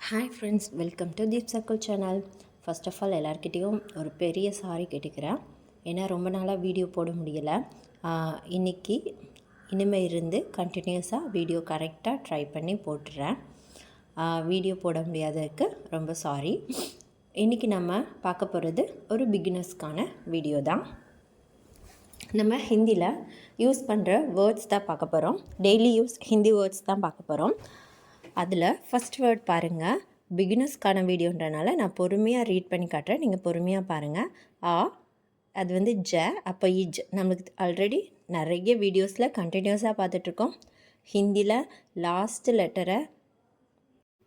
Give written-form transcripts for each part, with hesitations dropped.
Hi friends, welcome to deep circle channel. First of all எல்லாருக்கிட்டேயும் ஒரு பெரிய sorry கேட்டுக்கிறேன். ஏன்னா ரொம்ப நாளாக வீடியோ போட முடியலை. இன்றைக்கி இனிமேல் இருந்து கண்டினியூஸாக வீடியோ கரெக்டாக ட்ரை பண்ணி போட்டுறேன். வீடியோ போட முடியாததுக்கு ரொம்ப சாரி. இன்றைக்கி நம்ம பார்க்க போகிறது ஒரு பிகினர்ஸ்க்கான வீடியோ தான். நம்ம ஹிந்தியில் யூஸ் பண்ணுற வேர்ட்ஸ் தான் பார்க்க போகிறோம். டெய்லி யூஸ் ஹிந்தி வேர்ட்ஸ் தான் பார்க்க போகிறோம். அதில் ஃபஸ்ட் வேர்ட் பாருங்கள். பிகினர்ஸ்க்கான வீடியோன்றனால நான் பொறுமையாக ரீட் பண்ணி காட்டுறேன், நீங்கள் பொறுமையாக பாருங்கள். அது வந்து ஜ, அப்போ இஜ். நம்மளுக்கு ஆல்ரெடி நிறைய வீடியோஸில் கண்டினியூஸாக பார்த்துட்ருக்கோம். ஹிந்தியில் லாஸ்ட் லெட்டரை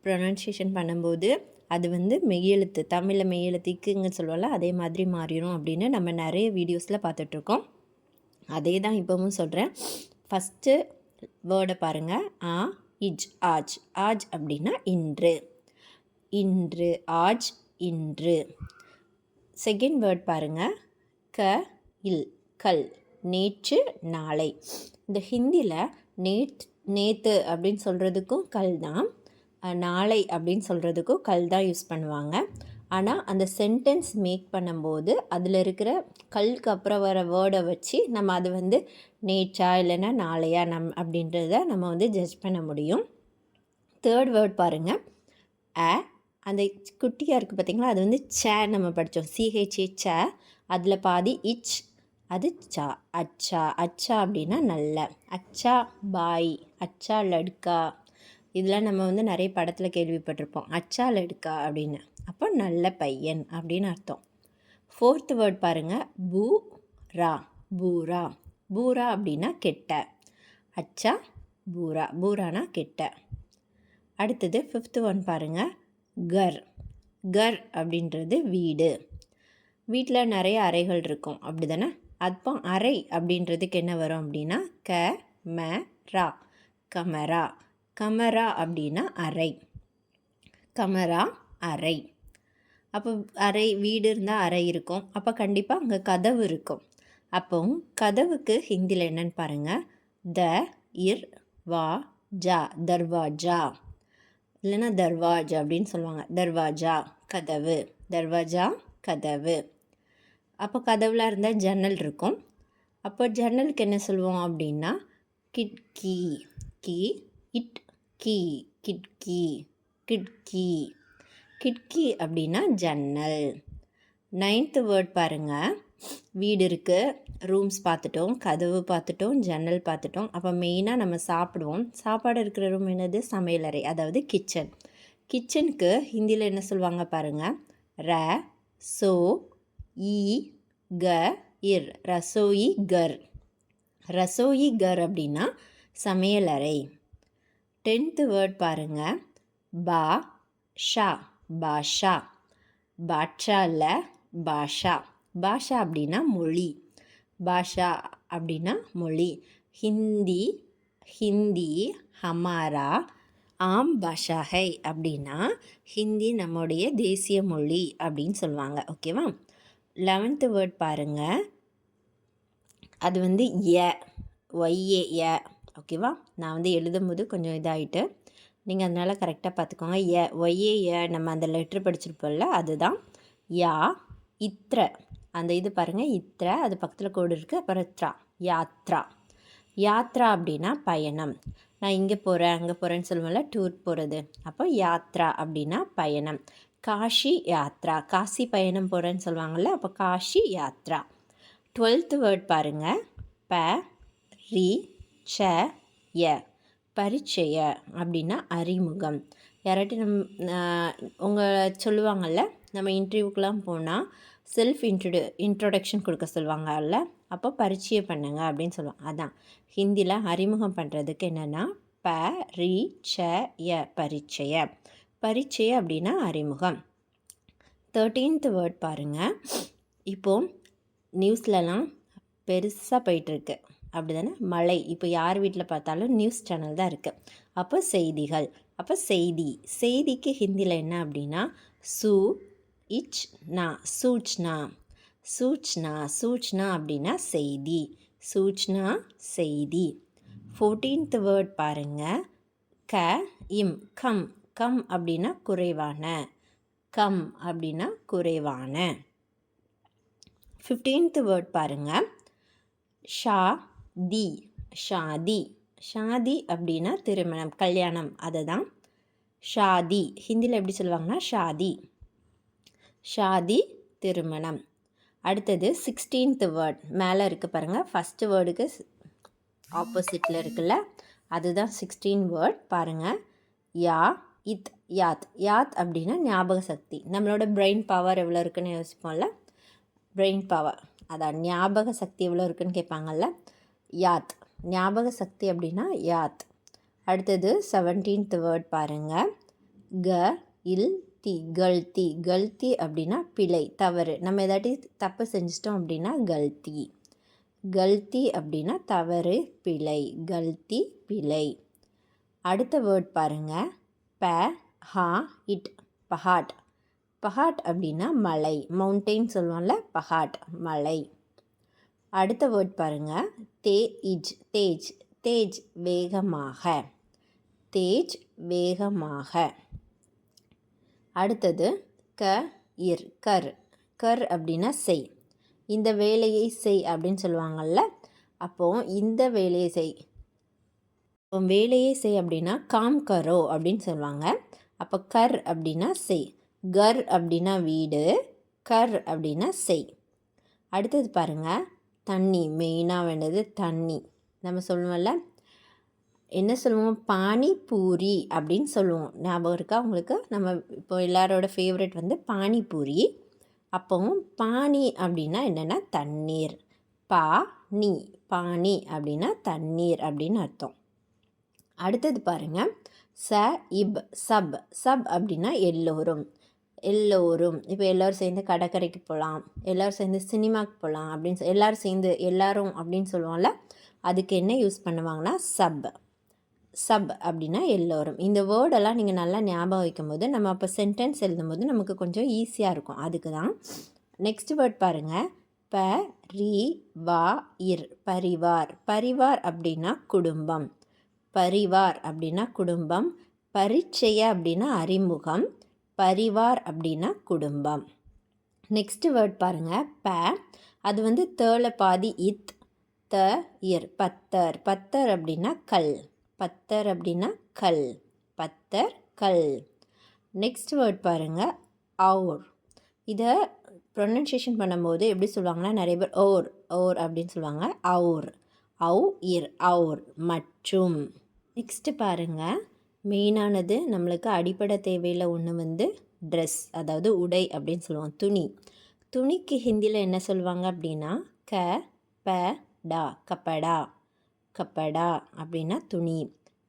ப்ரொனன்சியேஷன் பண்ணும்போது அது வந்து மெய்யெழுத்து, தமிழில் மெய்யெழுத்து இக்குங்க சொல்லுவோம்ல, அதே மாதிரி மாறிடும் அப்படின்னு நம்ம நிறைய வீடியோஸில் பார்த்துட்ருக்கோம். அதே தான் இப்போவும் சொல்கிறேன். ஃபஸ்ட்டு வேர்டை பாருங்கள். இஜ், ஆஜ். ஆஜ் அப்படின்னா இன்று. இன்று, ஆஜ், இன்று. செகண்ட் வேர்ட் பாருங்கள். இல், கல். நேற்று, நாளை. இந்த ஹிந்தியில் நேற்று அப்படின்னு சொல்கிறதுக்கும் கல் தான், நாளை அப்படின்னு சொல்கிறதுக்கும் கல் தான் யூஸ் பண்ணுவாங்க. ஆனால் அந்த சென்டென்ஸ் மேக் பண்ணும்போது அதில் இருக்கிற கல்க்கு அப்புறம் வர வேர்டை வச்சு நம்ம அது வந்து நேற்றா இல்லைன்னா நாளையா அப்படின்றத நம்ம வந்து ஜட்ஜ் பண்ண முடியும். தேர்ட் வேர்ட் பாருங்கள். அந்த குட்டியாக இருக்குது பார்த்திங்களா, அது வந்து ச நம்ம படித்தோம், சிஹெச்ஏ ச. அதில் பாதி இச், அது சா. அச்சா. அச்சா அப்படின்னா நல்ல. அச்சா பாய், அச்சா லடுக்கா. இதெல்லாம் நம்ம வந்து நிறைய படத்தில் கேள்விப்பட்டிருப்போம், அச்சா லடுக்கா அப்படின்னு. அப்போ நல்ல பையன் அப்படின்னு அர்த்தம். ஃபோர்த் வேர்ட் பாருங்கள். பூரா. பூரா. பூரா அப்படின்னா கெட்ட. அச்சா பூரா. பூரானா கெட்ட. அடுத்தது ஃபிஃப்த்து ஒன் பாருங்கள். கர். கர் அப்படின்றது வீடு. வீட்டில் நிறைய அறைகள் இருக்கும், அப்படி தானே? அப்போ அறை அப்படின்றதுக்கு என்ன வரும் அப்படின்னா ரா. கமரா. கமரா அப்படின்னா அறை. கமரா அறை. அப்போ அறை, வீடு இருந்தால் அறை இருக்கும். அப்போ கண்டிப்பாக அங்கே கதவு இருக்கும். அப்போ கதவுக்கு ஹிந்தியில் என்னன்னு பாருங்கள். வா தர்வாஜா. இல்லைன்னா தர்வாஜ் அப்படின்னு சொல்லுவாங்க. தர்வாஜா கதவு. தர்வாஜா கதவு. அப்போ கதவுலாம் இருந்தால் ஜன்னல் இருக்கும். அப்போ ஜன்னலுக்கு என்ன சொல்லுவோம் அப்படின்னா கிட்கி. It key. கிட்கி. கிட்கி. கிட்கி அப்படின்னா ஜன்னல். நைன்த்து வேர்ட் பாருங்கள். வீடு இருக்குது, ரூம்ஸ் பார்த்துட்டோம், கதவு பார்த்துட்டோம், ஜன்னல் பார்த்துட்டோம். அப்போ மெயினாக நம்ம சாப்பிடுவோம். சாப்பாடு இருக்கிற ரூம் என்னது? சமையலறை, அதாவது கிச்சன். கிச்சனுக்கு ஹிந்தியில் என்ன சொல்லுவாங்க பாருங்கள். சோ இ க இர். ரசோயி கர். ரசோயி கர் அப்படின்னா சமையலறை. 10th வேர்ட் பாருங்கள். ஷா. பாஷா. பாட்ஷா இல்லை, பாஷா. பாஷா அப்படின்னா மொழி. பாஷா அப்படின்னா மொழி. ஹிந்தி ஹமாரா ஆம் பாஷா ஹை அப்படின்னா ஹிந்தி நம்முடைய தேசிய மொழி அப்படின்னு சொல்லுவாங்க. ஓகேவா? 11th வேர்ட் பாருங்கள். அது வந்து ஒய்ஏ. ஓகேவா? நான் வந்து எழுதும்போது கொஞ்சம் இதாகிட்டு, நீங்கள் அதனால் கரெக்டாக பார்த்துக்கோங்க. ஒய்ஏ நம்ம அந்த லெட்ரு படிச்சிருப்போம்ல, அதுதான் யா. இத்ர, அந்த இது பாருங்கள், இத்ர, அது பக்கத்தில் கோடு இருக்குது. அப்புறம் த்ரா. யாத்ரா. யாத்ரா அப்படின்னா பயணம். நான் இங்கே போகிறேன் அங்கே போகிறேன்னு சொல்லுவோம்ல, டூர் போகிறது. அப்போ யாத்ரா அப்படின்னா பயணம். காஷி யாத்ரா. காசி பயணம் போகிறேன்னு சொல்லுவாங்கள்ல, அப்போ காஷி யாத்ரா. 12th வேர்ட் பாருங்கள். பரிச்சய அப்படின்னா அறிமுகம். யாராட்டும் உங்களை சொல்லுவாங்கள்ல, நம்ம இன்டர்வியூக்கெலாம் போனால் செல்ஃப் இன்ட்ரொடக்ஷன் கொடுக்க சொல்லுவாங்கல்ல, அப்போ பரிச்சயம் பண்ணுங்க அப்படின்னு சொல்லுவாங்க. அதான் ஹிந்தியில் அறிமுகம் பண்ணுறதுக்கு என்னென்னா பரிச்சய. பரிச்சய அப்படின்னா அறிமுகம். 13th வேர்ட் பாருங்கள். இப்போது நியூஸ்லலாம் பெருசாக போயிட்டுருக்கு, அப்படி தானே? மழை. இப்போ யார் வீட்டில் பார்த்தாலும் நியூஸ் சேனல் தான் இருக்குது. அப்போ செய்திகள். அப்போ செய்திக்கு ஹிந்தியில் என்ன அப்படின்னா சூச்னா. சூச்னா அப்படின்னா செய்தி. சூச்னா செய்தி. 14th வேர்ட் பாருங்கள். கம். கம் அப்படின்னா குறைவான, கம் அப்படின்னா குறைவான. 15th வேர்ட் பாருங்கள். ஷாதி, ஷாதி. ஷாதி அப்படின்னா திருமணம், கல்யாணம். அதை தான் ஷாதி. ஹிந்தியில் எப்படி சொல்லுவாங்கன்னா ஷாதி. ஷாதி திருமணம். அடுத்தது 16th வேர்ட் மேலே இருக்குது பாருங்கள். ஃபஸ்ட்டு வேர்டுக்கு ஆப்போசிட்டில் இருக்குல்ல, அதுதான் 16 வேர்ட் பாருங்கள். யா இத் யாத். யாத் அப்படின்னா ஞாபக சக்தி. நம்மளோட பிரெயின் பவர் எவ்வளோ இருக்குன்னு யோசிப்போம்ல, பிரெயின் பவர், அதான் ஞாபக சக்தி எவ்வளோ இருக்குன்னு கேட்பாங்கல்ல, யாத். ஞாபக சக்தி அப்படின்னா யாத். அடுத்தது 17th வேர்ட் பாருங்கள். க இல் தி, கல்தி. கல்தி அப்படின்னா பிழை, தவறு. நம்ம ஏதாட்டி தப்பு செஞ்சிட்டோம் அப்படின்னா கல்தி. கல்தி அப்படின்னா தவறு, பிழை. கல்தி பிழை. அடுத்த வேர்ட் பாருங்கள். ப ஹா இட், பஹாட். பஹாட் அப்படின்னா மலை, மவுண்டெயின் சொல்லுவோம்ல, பஹாட் மலை. அடுத்த வேர்ட் பாருங்கள். தே இஜ், தேஜ். தேஜ் வேகமாக, தேஜ் வேகமாக. அடுத்தது க இர், கர். கர் அப்படின்னா செய். இந்த வேலையை செய் அப்படின்னு சொல்லுவாங்கள்ல, அப்போது இந்த வேலையை செய், வேலையை செய் அப்படின்னா காம் கரோ அப்படின்னு சொல்லுவாங்க. அப்போ கர் அப்படின்னா செய், கர் அப்படின்னா வீடு, கர் அப்படின்னா செய். அடுத்தது பாருங்கள். தண்ணி, மெயினாக வேண்டது தண்ணி. நம்ம சொல்லுவோம்ல, என்ன சொல்லுவோம், பானிபூரி அப்படின்னு சொல்லுவோம். ஞாபகம் இருக்கா உங்களுக்கு? நம்ம இப்போ எல்லாரோட ஃபேவரட் வந்து பானிபூரி. அப்போவும் பானி அப்படின்னா என்னென்னா தண்ணீர். பானி, பானி அப்படின்னா தண்ணீர் அப்படின்னு அர்த்தம். அடுத்தது பாருங்கள். ச இப், சப். சப் அப்படின்னா எல்லோரும். எல்லோரும், இப்போ எல்லோரும் சேர்ந்து கடற்கரைக்கு போகலாம், எல்லோரும் சேர்ந்து சினிமாவுக்கு போகலாம் அப்படின்னு எல்லோரும் சேர்ந்து, எல்லாரும் அப்படின்னு சொல்லுவோம்ல, அதுக்கு என்ன யூஸ் பண்ணுவாங்கன்னா சப். சப் அப்படின்னா எல்லோரும். இந்த வேர்டெல்லாம் நீங்கள் நல்லா ஞாபகம் வைக்கும் போது நம்ம அப்போ சென்டென்ஸ் எழுதும்போது நமக்கு கொஞ்சம் ஈஸியாக இருக்கும். அதுக்கு தான். நெக்ஸ்ட் வேர்ட் பாருங்கள். ப ரி வா இர், பரிவார். பரிவார் அப்படின்னா குடும்பம். பரிவார் அப்படின்னா குடும்பம். பரிச்சய அப்படின்னா அறிமுகம். பரிவார் அப்படின்னா குடும்பம். நெக்ஸ்ட் வேர்ட் பாருங்கள். ப, அது வந்து தேல பாதி இத், த இர், பத்தர். பத்தர் அப்படின்னா கல். பத்தர் அப்படின்னா கல். பத்தர் கல். நெக்ஸ்ட் வேர்ட் பாருங்கள். அவுர். இதை ப்ரொனன்சியேஷன் பண்ணும்போது எப்படி சொல்லுவாங்கன்னா, நிறைய பேர் ஓர் ஓர் அப்படின்னு சொல்லுவாங்க. அவுர், அவு இர், அவுர் மற்றும். நெக்ஸ்ட்டு பாருங்கள். மெயினானது நம்மளுக்கு அடிப்படை தேவையில் ஒன்று வந்து ட்ரெஸ், அதாவது உடை அப்படின்னு சொல்லுவோம், துணி. துணிக்கு ஹிந்தியில் என்ன சொல்லுவாங்க அப்படின்னா க ப டா, கப்படா. கப்படா அப்படின்னா துணி,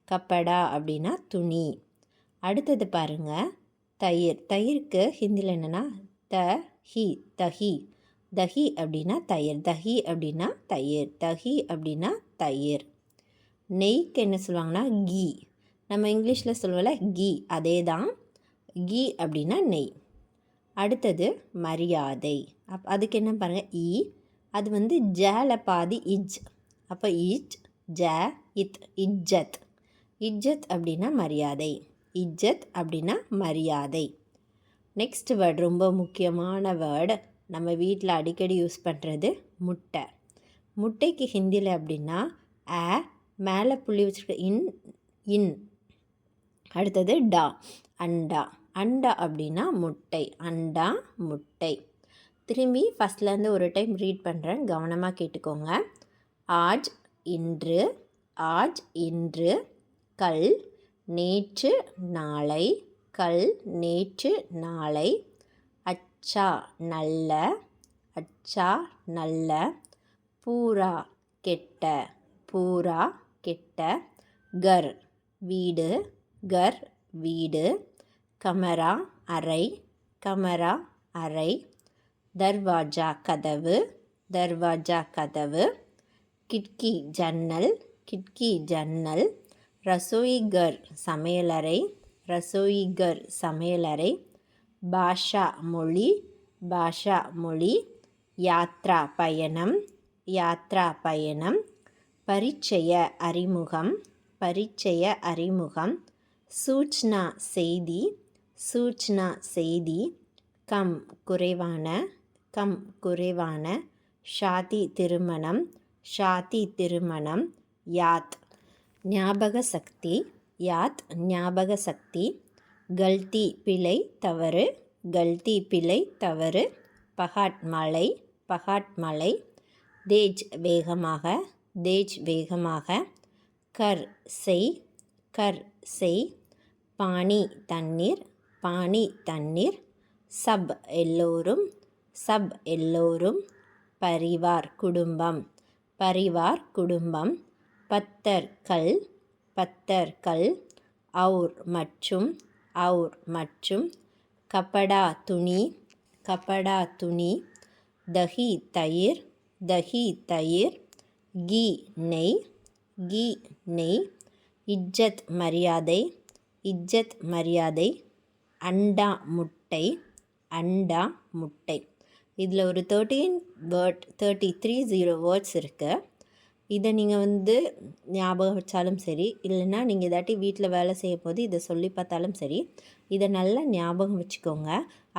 கப்படா அப்படின்னா துணி. அடுத்தது பாருங்கள். தயிர். தயிருக்கு ஹிந்தியில் என்னென்னா த ஹி, தஹி. தஹி அப்படின்னா தயிர். தஹி அப்படின்னா தயிர். தஹி அப்படின்னா தயிர். நெய்க்கு என்ன சொல்லுவாங்கன்னா கீ. நம்ம இங்கிலீஷில் சொல்லுவோம்ல கீ, அதே தான். கீ அப்படின்னா நெய். அடுத்தது மரியாதை. அதுக்கு என்ன பாருங்கள், இ, அது வந்து ஜல பாதி இஜ். அப்போ இஜ், ஜ, இத், இஜ்ஜத். இஜ்ஜத் அப்படின்னா மரியாதை. இஜ்ஜத் அப்படின்னா மரியாதை. நெக்ஸ்ட் வேர்டு ரொம்ப முக்கியமான வேர்டு, நம்ம வீட்டில் அடிக்கடி யூஸ் பண்ணுறது முட்டை. முட்டைக்கு ஹிந்தியில் அப்படின்னா அ, மேலே புள்ளி வச்சுருக்க இன், இன். அடுத்தது டா, அண்டா. அண்டா அப்படின்னா முட்டை. அண்டா முட்டை. திரும்பி ஃபஸ்ட்லேருந்து ஒரு டைம் ரீட் பண்ணுறேன், கவனமாக கேட்டுக்கோங்க. ஆஜ் இன்று, ஆஜ் இன்று. கல் நேற்று நாளை, கல் நேற்று நாளை. அச்சா நல்ல, அச்சா நல்ல. பூரா கெட்ட, பூரா கெட்ட. கர் வீடு, கர் வீடு. கமரா அறை, கமரா அறை. தர்வாஜா கதவு, தர்வாஜா கதவு. கிட்கி ஜன்னல், கிட்கி ஜன்னல். ரசோயிகர் சமையலறை, ரசோயிகர் சமையலறை. பாஷா மொழி, பாஷா மொழி. யாத்ரா பயணம், யாத்ரா பயணம். பரிச்சய அறிமுகம், பரிச்சய அறிமுகம். சூச்னா செய்தி, சூச்னா செய்தி. கம் குறைவான, கம் குறைவான. ஷாதி திருமணம், ஷாதி திருமணம். யாத் ஞாபக சக்தி, யாத் ஞாபக சக்தி. கல்தி பிழை தவறு, கல்தி பிழை தவறு. பகாட் மலை, பகாட் மலை. தேஜ் வேகமாக, தேஜ் வேகமாக. கர் செய், கர் செய். பானி தண்ணீர், பானி தண்ணீர். சப் எல்லோரும், சப் எல்லோரும். பரிவார் குடும்பம், பரிவார் குடும்பம். பத்தர் கல், பத்தர் கல். அவுர் மற்றும், அவுர் மற்றும். கப்படா துணி, கப்படா துணி. தஹி தயிர், தஹி தயிர். கீ நெய், கீ நெய். இஜ்ஜத் மரியாதை, இஜ்ஜத் மரியாதை. அண்டா முட்டை, அண்டா முட்டை. இதில் ஒரு 33 வேர்ட்ஸ் இருக்குது. இதை நீங்கள் ஞாபகம் வச்சாலும் சரி, இல்லைன்னா நீங்கள் இதாட்டி வீட்டில் வேலை செய்யும் போது இதை சொல்லி பார்த்தாலும் சரி, இதை நல்லா ஞாபகம் வச்சுக்கோங்க.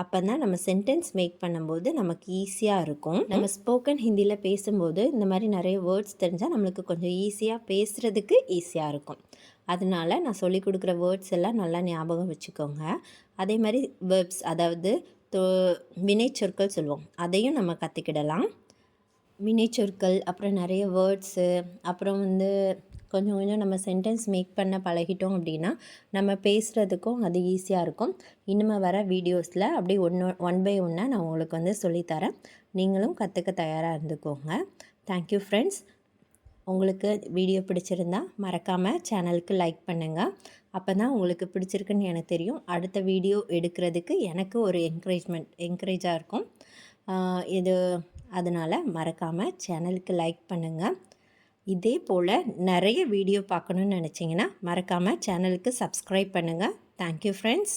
அப்போ தான் நம்ம சென்டென்ஸ் மேக் பண்ணும்போது நமக்கு ஈஸியாக இருக்கும். நம்ம ஸ்போக்கன் ஹிந்தியில் பேசும்போது இந்த மாதிரி நிறைய வேர்ட்ஸ் தெரிஞ்சால் நம்மளுக்கு கொஞ்சம் ஈஸியாக பேசுகிறதுக்கு ஈஸியாக இருக்கும். அதனால நான் சொல்லிக் கொடுக்குற வேர்ட்ஸ் எல்லாம் நல்லா ஞாபகம் வச்சுக்கோங்க. அதே மாதிரி வேர்ப்ஸ், அதாவது வினைச்சொற்கள் சொல்லுவோம், அதையும் நம்ம கற்றுக்கிடலாம். வினைச்சொற்கள், அப்புறம் நிறைய வேர்ட்ஸு, அப்புறம் கொஞ்சம் கொஞ்சம் நம்ம சென்டென்ஸ் மேக் பண்ண பழகிட்டோம் அப்படின்னா நம்ம பேசுகிறதுக்கும் அது ஈஸியாக இருக்கும். இனிமே வர வீடியோஸில் அப்படி ஒன் பை ஒன்னாக நான் உங்களுக்கு சொல்லித்தரேன். நீங்களும் கற்றுக்க தயாராக இருந்துக்கோங்க. Thank you friends. உங்களுக்கு வீடியோ பிடிச்சிருந்தா மறக்காமல் சேனலுக்கு லைக் பண்ணுங்கள். அப்போ தான் உங்களுக்கு பிடிச்சிருக்குன்னு எனக்கு தெரியும். அடுத்த வீடியோ எடுக்கிறதுக்கு எனக்கு ஒரு என்கரேஜாக இருக்கும். அதனால் மறக்காமல் சேனலுக்கு லைக் பண்ணுங்கள். இதே போல் நிறைய வீடியோ பார்க்கணுன்னு நினச்சிங்கன்னா மறக்காமல் சேனலுக்கு சப்ஸ்கிரைப் பண்ணுங்கள். Thank you friends.